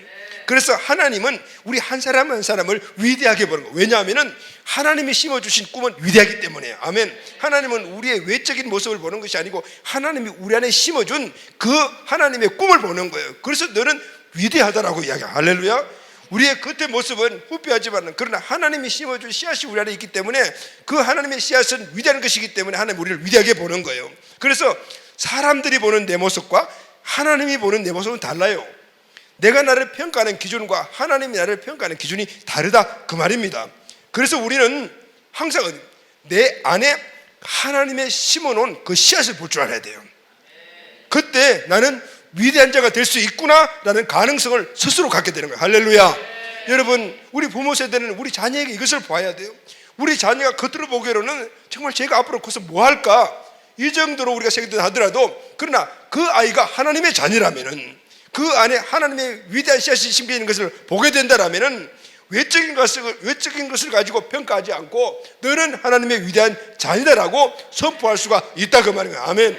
그래서 하나님은 우리 한 사람 한 사람을 위대하게 보는 거예요. 왜냐하면 하나님이 심어주신 꿈은 위대하기 때문이에요. 아멘. 하나님은 우리의 외적인 모습을 보는 것이 아니고 하나님이 우리 안에 심어준 그 하나님의 꿈을 보는 거예요. 그래서 너는 위대하다라고 이야기해요. 할렐루야. 우리의 겉의 모습은 후패하지만 그러나 하나님이 심어준 씨앗이 우리 안에 있기 때문에 그 하나님의 씨앗은 위대한 것이기 때문에 하나님 우리를 위대하게 보는 거예요. 그래서 사람들이 보는 내 모습과 하나님이 보는 내 모습은 달라요. 내가 나를 평가하는 기준과 하나님이 나를 평가하는 기준이 다르다, 그 말입니다. 그래서 우리는 항상 내 안에 하나님의 심어놓은 그 씨앗을 볼 줄 알아야 돼요. 그때 나는 위대한 자가 될 수 있구나라는 가능성을 스스로 갖게 되는 거예요. 할렐루야. 여러분, 우리 부모 세대는 우리 자녀에게 이것을 봐야 돼요. 우리 자녀가 겉으로 보기로는 정말 제가 앞으로 커서 뭐 할까, 이 정도로 우리가 생각을 하더라도, 그러나 그 아이가 하나님의 자녀라면은, 그 안에 하나님의 위대한 씨앗이 심겨 있는 것을 보게 된다라면은 외적인 것을 가지고 평가하지 않고 너는 하나님의 위대한 자녀다라고 선포할 수가 있다, 그 말입니다. 아멘.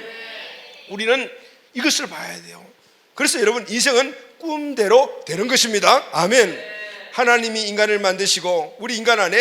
우리는 이것을 봐야 돼요. 그래서 여러분, 인생은 꿈대로 되는 것입니다. 아멘. 하나님이 인간을 만드시고 우리 인간 안에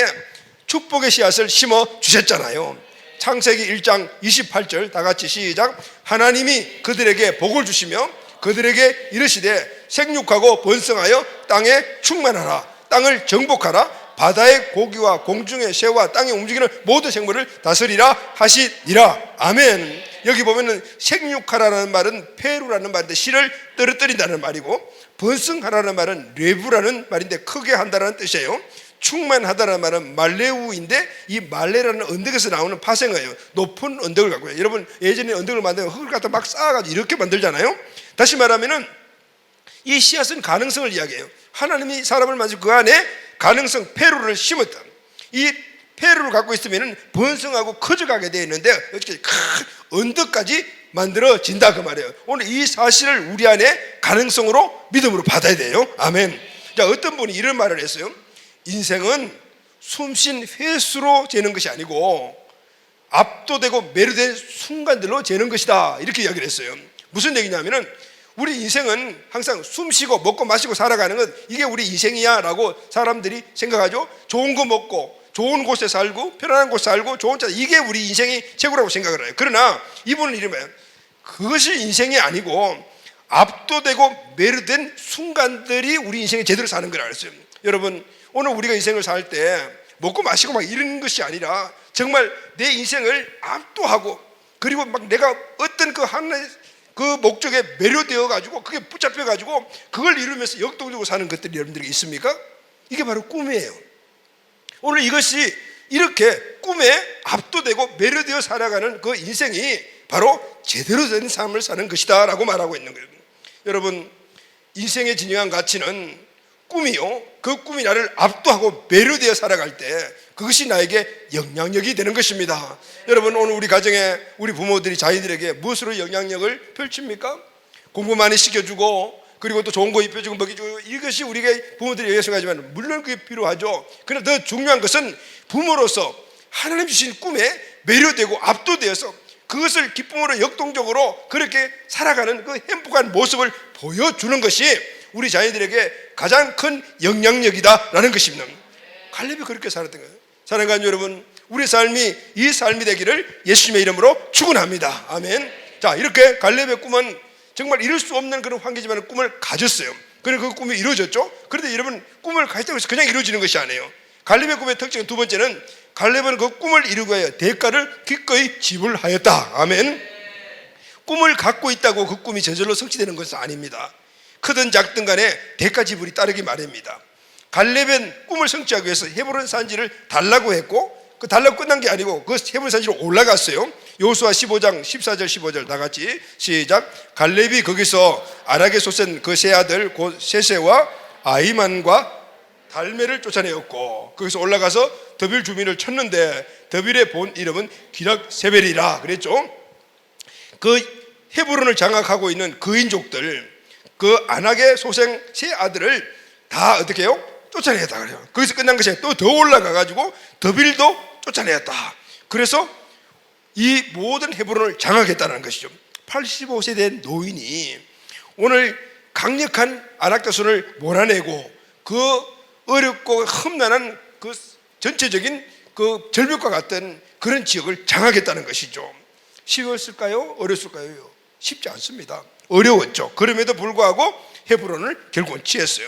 축복의 씨앗을 심어 주셨잖아요. 창세기 1장 28절 다 같이 시작. 하나님이 그들에게 복을 주시며 그들에게 이르시되 생육하고 번성하여 땅에 충만하라. 땅을 정복하라. 바다의 고기와 공중의 새와 땅에 움직이는 모든 생물을 다스리라 하시니라. 아멘. 여기 보면은 생육하라는 말은 페루라는 말인데 씨를 떨어뜨린다는 말이고, 번성하라는 말은 레부라는 말인데 크게 한다는 뜻이에요. 충만하다는 말은 말레우인데 이 말레라는 언덕에서 나오는 파생어예요. 높은 언덕을 갖고요. 여러분 예전에 언덕을 만들면 흙을 갖다 막 쌓아가지고 이렇게 만들잖아요. 다시 말하면은 이 씨앗은 가능성을 이야기해요. 하나님이 사람을 만지고 그 안에 가능성, 페루를 심었다. 이 페루를 갖고 있으면 번성하고 커져가게 되어 있는데 어떻게 큰 언덕까지 만들어진다 그 말이에요. 오늘 이 사실을 우리 안에 가능성으로 믿음으로 받아야 돼요. 아멘. 자, 어떤 분이 이런 말을 했어요. 인생은 숨쉰 횟수로 재는 것이 아니고 압도되고 매료된 순간들로 재는 것이다, 이렇게 이야기를 했어요. 무슨 얘기냐면은 우리 인생은 항상 숨쉬고 먹고 마시고 살아가는 것, 이게 우리 인생이야 라고 사람들이 생각하죠. 좋은 거 먹고 좋은 곳에 살고 편안한 곳에 살고 좋은 차, 이게 우리 인생이 최고라고 생각을 해요. 그러나 이분은 이러면 그것이 인생이 아니고 압도되고 매료된 순간들이 우리 인생이 제대로 사는 거라 그랬어요. 여러분 오늘 우리가 인생을 살 때 먹고 마시고 막 이런 것이 아니라 정말 내 인생을 압도하고 그리고 막 내가 어떤 그 하나의 그 목적에 매료되어 가지고 그게 붙잡혀 가지고 그걸 이루면서 역동적으로 사는 것들이 여러분들에게 있습니까? 이게 바로 꿈이에요. 오늘 이것이 이렇게 꿈에 압도되고 매료되어 살아가는 그 인생이 바로 제대로 된 삶을 사는 것이다 라고 말하고 있는 거예요. 여러분 인생의 진정한 가치는 꿈이요, 그 꿈이 나를 압도하고 매료되어 살아갈 때 그것이 나에게 영향력이 되는 것입니다. 여러분 오늘 우리 가정에 우리 부모들이 자녀들에게 무엇으로 영향력을 펼칩니까? 공부 많이 시켜주고 그리고 또 좋은 거 입혀주고 먹여주고, 이것이 우리가 부모들이 얘기하지만 물론 그게 필요하죠. 그러나 더 중요한 것은 부모로서 하나님 주신 꿈에 매료되고 압도되어서 그것을 기쁨으로 역동적으로 그렇게 살아가는 그 행복한 모습을 보여주는 것이 우리 자녀들에게 가장 큰 영향력이다라는 것입니다. 갈렙이 그렇게 살았던 거예요. 사랑하는 여러분, 우리 삶이 이 삶이 되기를 예수님의 이름으로 축원합니다. 아멘. 자, 이렇게 갈렙의 꿈은 정말 이룰 수 없는 그런 환경이지만 꿈을 가졌어요. 그런데 그 꿈이 이루어졌죠. 그런데 여러분 꿈을 가졌다고 해서 그냥 이루어지는 것이 아니에요. 갈렙의 꿈의 특징 두 번째는 갈렙은 그 꿈을 이루기 위하여 대가를 기꺼이 지불하였다. 아멘. 꿈을 갖고 있다고 그 꿈이 저절로 성취되는 것은 아닙니다. 크든 작든 간에 대가 지불이 따르기 마련입니다. 갈렙은 꿈을 성취하기 위해서 헤브론 산지를 달라고 했고 그 달라고 끝난 게 아니고 그 헤브론 산지로 올라갔어요. 여호수아 15장 14절 15절 다 같이 시작. 갈렙이 거기서 아낙의 솟은 그 세 아들 곧 세세와 아이만과 달메를 쫓아내었고 거기서 올라가서 더빌 주민을 쳤는데 더빌의 본 이름은 기락세벨이라 그랬죠. 그 헤브론을 장악하고 있는 거인족들 그 아낙의 소생 세 아들을 다 어떻게 해요? 쫓아내었다 그래요. 거기서 끝난 것이 아니라 또 더 올라가 가지고 더빌도 쫓아내었다. 그래서 이 모든 헤브론을 장악했다는 것이죠. 85세 된 노인이 오늘 강력한 아낙 자손을 몰아내고 그 어렵고 험난한 그 전체적인 그 절벽과 같은 그런 지역을 장악했다는 것이죠. 쉬웠을까요? 어렸을까요? 쉽지 않습니다. 어려웠죠. 그럼에도 불구하고 헤브론을 결국은 취했어요.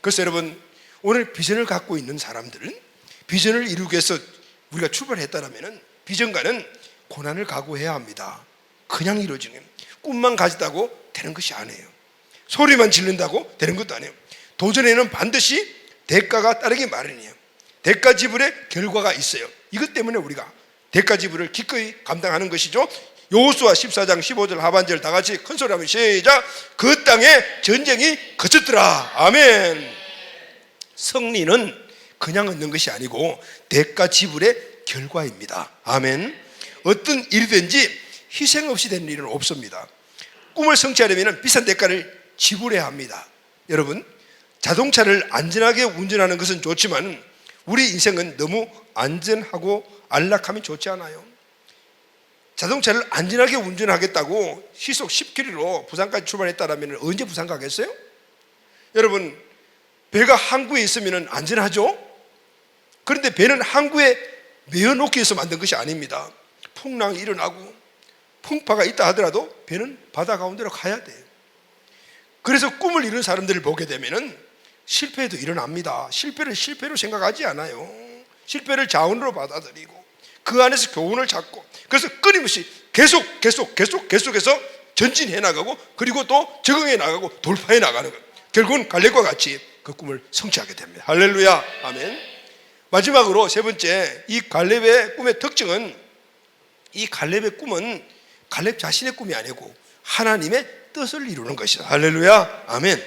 그래서 여러분 오늘 비전을 갖고 있는 사람들은 비전을 이루기 위해서 우리가 출발했다면 비전가는 고난을 각오해야 합니다. 그냥 이루어지는 꿈만 가졌다고 되는 것이 아니에요. 소리만 지른다고 되는 것도 아니에요. 도전에는 반드시 대가가 따르기 마련이에요. 대가 지불의 결과가 있어요. 이것 때문에 우리가 대가 지불을 기꺼이 감당하는 것이죠. 여호수아 14장 15절 하반절 다 같이 큰 소리 하면 시작. 그 땅에 전쟁이 그쳤더라. 아멘. 승리는 그냥 얻는 것이 아니고 대가 지불의 결과입니다. 아멘. 어떤 일이든지 희생 없이 되는 일은 없습니다. 꿈을 성취하려면 비싼 대가를 지불해야 합니다. 여러분 자동차를 안전하게 운전하는 것은 좋지만 우리 인생은 너무 안전하고 안락하면 좋지 않아요. 자동차를 안전하게 운전하겠다고 시속 10km로 부산까지 출발했다면 언제 부산 가겠어요? 여러분 배가 항구에 있으면 안전하죠? 그런데 배는 항구에 메어놓기 위해서 만든 것이 아닙니다. 풍랑이 일어나고 풍파가 있다 하더라도 배는 바다 가운데로 가야 돼요. 그래서 꿈을 이룬 사람들을 보게 되면 실패도 일어납니다. 실패를 실패로 생각하지 않아요. 실패를 자원으로 받아들이고 그 안에서 교훈을 찾고 그래서 끊임없이 계속해서 전진해 나가고 그리고 또 적응해 나가고 돌파해 나가는 거예요. 결국은 갈렙과 같이 그 꿈을 성취하게 됩니다. 할렐루야. 아멘. 마지막으로 세 번째, 이 갈렙의 꿈의 특징은, 이 갈렙의 꿈은 갈렙 자신의 꿈이 아니고 하나님의 뜻을 이루는 것이다. 할렐루야, 아멘.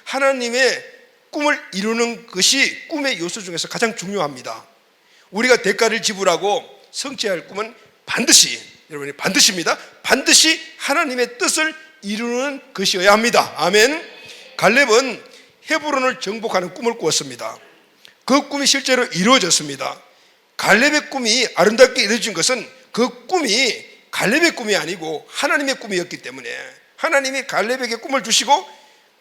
하나님의 꿈을 이루는 것이 꿈의 요소 중에서 가장 중요합니다. 우리가 대가를 지불하고 성취할 꿈은 반드시, 여러분이 반드시입니다. 반드시 하나님의 뜻을 이루는 것이어야 합니다. 아멘. 갈렙은 헤브론을 정복하는 꿈을 꾸었습니다. 그 꿈이 실제로 이루어졌습니다. 갈렙의 꿈이 아름답게 이루어진 것은 그 꿈이 갈렙의 꿈이 아니고 하나님의 꿈이었기 때문에, 하나님이 갈렙에게 꿈을 주시고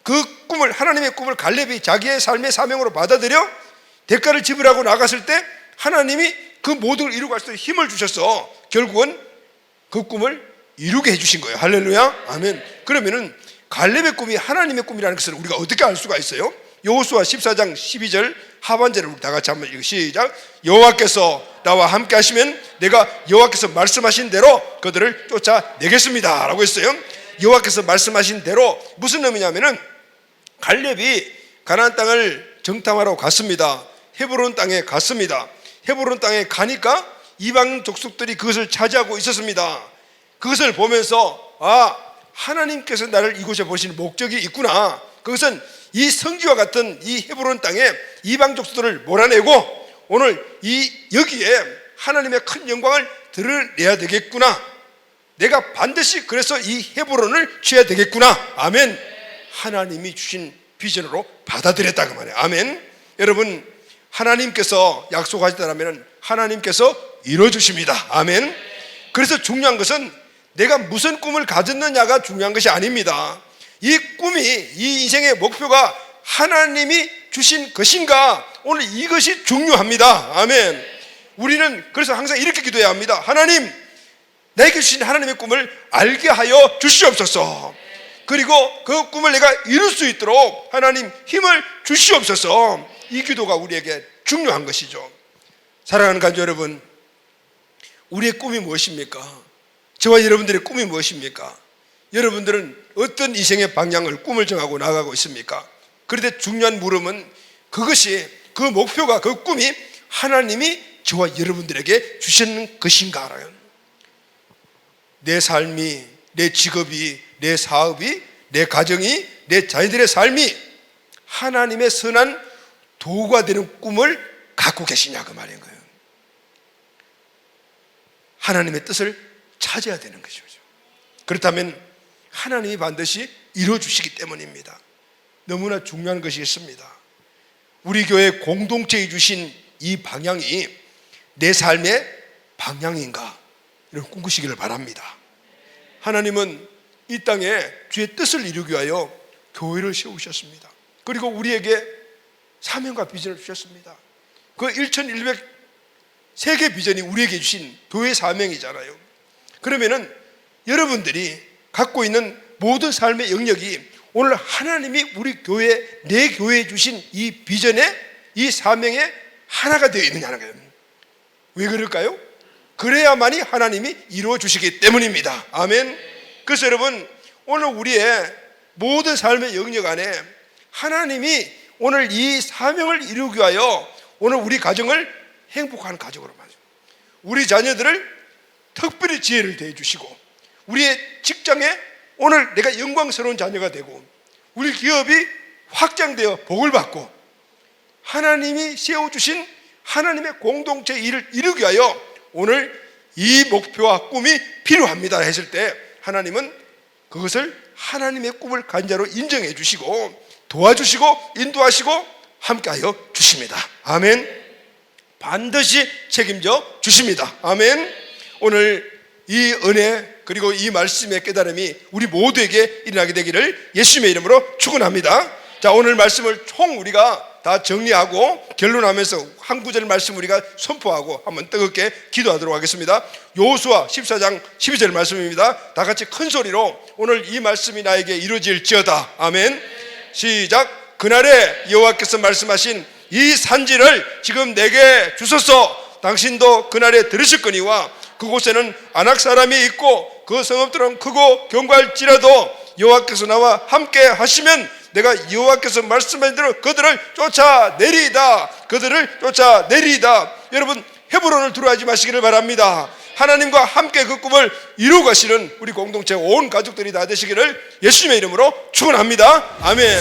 그 꿈을, 하나님의 꿈을 갈렙이 자기의 삶의 사명으로 받아들여 대가를 지불하고 나갔을 때 하나님이 그 모든 걸 이루고 갈 수 있는 힘을 주셔서 결국은 그 꿈을 이루게 해주신 거예요. 할렐루야, 아멘. 그러면은 갈렙의 꿈이 하나님의 꿈이라는 것을 우리가 어떻게 알 수가 있어요? 여호수아 14장 12절 하반절을 우리 다 같이 한번 읽어 시작. 여호와께서 나와 함께 하시면 내가 여호와께서 말씀하신 대로 그들을 쫓아내겠습니다 라고 했어요. 여호와께서 말씀하신 대로 무슨 의미냐면은 갈렙이 가나안 땅을 정탐하러 갔습니다. 헤브론 땅에 갔습니다. 헤브론 땅에 가니까 이방 족속들이 그것을 차지하고 있었습니다. 그것을 보면서 하나님께서 나를 이곳에 보시는 목적이 있구나. 그것은 이 성지와 같은 이 헤브론 땅에 이방 족속들을 몰아내고 오늘 여기에 하나님의 큰 영광을 드러내야 되겠구나. 내가 반드시 그래서 이 헤브론을 취해야 되겠구나. 아멘. 하나님이 주신 비전으로 받아들였다고 말이에요. 아멘. 여러분, 하나님께서 약속하셨다면 하나님께서 이루어주십니다. 아멘. 그래서 중요한 것은 내가 무슨 꿈을 가졌느냐가 중요한 것이 아닙니다. 이 꿈이, 이 인생의 목표가 하나님이 주신 것인가, 오늘 이것이 중요합니다. 아멘. 우리는 그래서 항상 이렇게 기도해야 합니다. 하나님, 나에게 주신 하나님의 꿈을 알게 하여 주시옵소서. 그리고 그 꿈을 내가 이룰 수 있도록 하나님 힘을 주시옵소서. 이 기도가 우리에게 중요한 것이죠. 사랑하는 가족 여러분, 우리의 꿈이 무엇입니까? 저와 여러분들의 꿈이 무엇입니까? 여러분들은 어떤 인생의 방향을, 꿈을 정하고 나가고 있습니까? 그런데 중요한 물음은 그것이, 그 목표가, 그 꿈이 하나님이 저와 여러분들에게 주시는 것인가라요. 내 삶이, 내 직업이, 내 사업이, 내 가정이, 내 자녀들의 삶이 하나님의 선한 도구가 되는 꿈을 갖고 계시냐 그 말인 거예요. 하나님의 뜻을 찾아야 되는 것이죠. 그렇다면 하나님이 반드시 이루어주시기 때문입니다. 너무나 중요한 것이 있습니다. 우리 교회 공동체에 주신 이 방향이 내 삶의 방향인가, 이런 꿈꾸시기를 바랍니다. 하나님은 이 땅에 주의 뜻을 이루기 위하여 교회를 세우셨습니다. 그리고 우리에게 사명과 비전을 주셨습니다. 그 1100세계 비전이 우리에게 주신 교회 사명이잖아요. 그러면은 여러분들이 갖고 있는 모든 삶의 영역이 오늘 하나님이 우리 교회, 내 교회에 주신 이 비전에, 이 사명에 하나가 되어 있느냐는 거예요. 왜 그럴까요? 그래야만이 하나님이 이루어 주시기 때문입니다. 아멘. 그래서 여러분, 오늘 우리의 모든 삶의 영역 안에 하나님이 오늘 이 사명을 이루기 위하여 오늘 우리 가정을 행복한 가정으로 만들고, 우리 자녀들을 특별히 지혜를 대해 주시고, 우리의 직장에 오늘 내가 영광스러운 자녀가 되고, 우리 기업이 확장되어 복을 받고, 하나님이 세워주신 하나님의 공동체 일을 이루기 위하여 오늘 이 목표와 꿈이 필요합니다 했을 때 하나님은 그것을 하나님의 꿈을 간자로 인정해 주시고 도와주시고 인도하시고 함께하여 주십니다. 아멘. 반드시 책임져 주십니다. 아멘. 오늘 이 은혜 그리고 이 말씀의 깨달음이 우리 모두에게 일어나게 되기를 예수님의 이름으로 축원합니다. 자, 오늘 말씀을 총 우리가 다 정리하고 결론하면서 한 구절 말씀 우리가 선포하고 한번 뜨겁게 기도하도록 하겠습니다. 여호수아 14장 12절 말씀입니다. 다 같이 큰 소리로 오늘 이 말씀이 나에게 이루어질지어다. 아멘. 시작. 그날에 여호와께서 말씀하신 이 산지를 지금 내게 주소서. 당신도 그날에 들으실 거니와 그곳에는 아낙 사람이 있고 그 성읍들은 크고 견고할지라도 여호와께서 나와 함께 하시면 내가 여호와께서 말씀하신 대로 그들을 쫓아내리이다. 그들을 쫓아내리이다. 여러분, 헤브론을 두려워하지 마시기를 바랍니다. 하나님과 함께 그 꿈을 이루고 가시는 우리 공동체 온 가족들이 다 되시기를 예수님의 이름으로 축원합니다. 아멘.